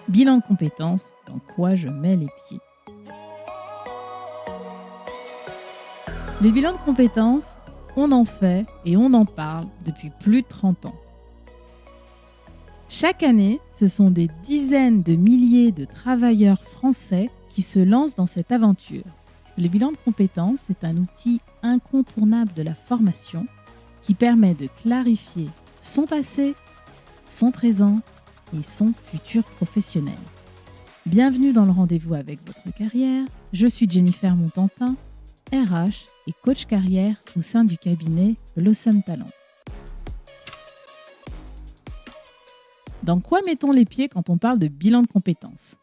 Bilan de compétences, dans quoi je mets les pieds. Le bilan de compétences, on en fait et on en parle depuis plus de 30 ans. Chaque année, ce sont des dizaines de milliers de travailleurs français qui se lancent dans cette aventure. Le bilan de compétences est un outil incontournable de la formation qui permet de clarifier son passé, son présent et son futur professionnel. Bienvenue dans le rendez-vous avec votre carrière. Je suis Jennifer Montantin, RH et coach carrière au sein du cabinet Blossom Talent. Dans quoi mettons les pieds quand on parle de bilan de compétences ?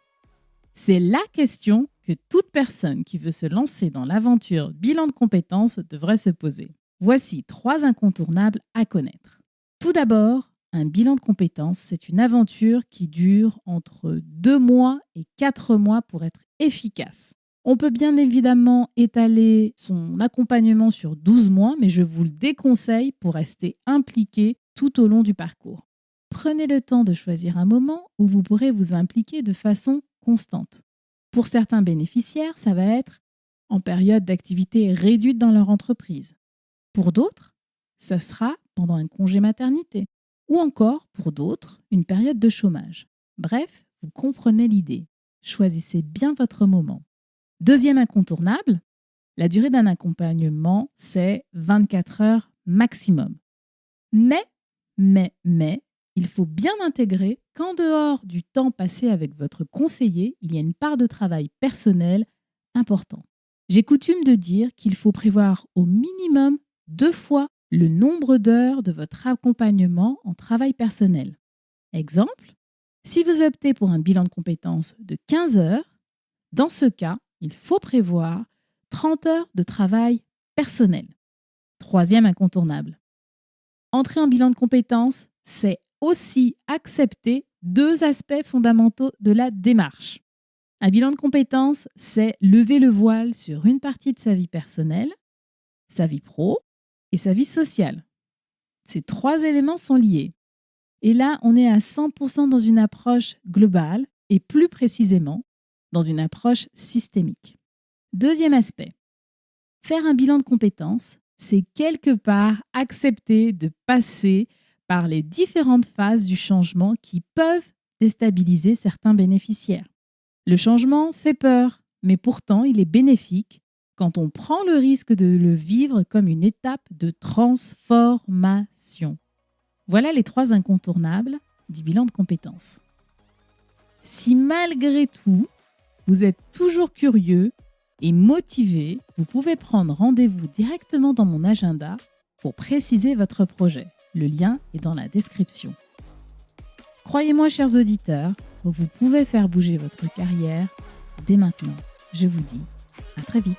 C'est la question que toute personne qui veut se lancer dans l'aventure bilan de compétences devrait se poser. Voici 3 incontournables à connaître. Tout d'abord, un bilan de compétences, c'est une aventure qui dure entre 2 mois et 4 mois pour être efficace. On peut bien évidemment étaler son accompagnement sur 12 mois, mais je vous le déconseille pour rester impliqué tout au long du parcours. Prenez le temps de choisir un moment où vous pourrez vous impliquer de façon constante. Pour certains bénéficiaires, ça va être en période d'activité réduite dans leur entreprise. Pour d'autres, ça sera pendant un congé maternité. Ou encore, pour d'autres, une période de chômage. Bref, vous comprenez l'idée. Choisissez bien votre moment. Deuxième incontournable, la durée d'un accompagnement, c'est 24 heures maximum. Mais, il faut bien intégrer qu'en dehors du temps passé avec votre conseiller, il y a une part de travail personnel important. J'ai coutume de dire qu'il faut prévoir au minimum 2 fois le nombre d'heures de votre accompagnement en travail personnel. Exemple, si vous optez pour un bilan de compétences de 15 heures, dans ce cas, il faut prévoir 30 heures de travail personnel. Troisième incontournable. Entrer en bilan de compétences, c'est aussi accepter 2 aspects fondamentaux de la démarche. Un bilan de compétences, c'est lever le voile sur une partie de sa vie personnelle, sa vie pro et sa vie sociale. Ces 3 éléments sont liés. Et là, on est à 100% dans une approche globale et plus précisément dans une approche systémique. Deuxième aspect, faire un bilan de compétences, c'est quelque part accepter de passer par les différentes phases du changement qui peuvent déstabiliser certains bénéficiaires. Le changement fait peur, mais pourtant il est bénéfique quand on prend le risque de le vivre comme une étape de transformation. Voilà les 3 incontournables du bilan de compétences. Si malgré tout, vous êtes toujours curieux et motivé, vous pouvez prendre rendez-vous directement dans mon agenda pour préciser votre projet. Le lien est dans la description. Croyez-moi, chers auditeurs, vous pouvez faire bouger votre carrière dès maintenant. Je vous dis à très vite.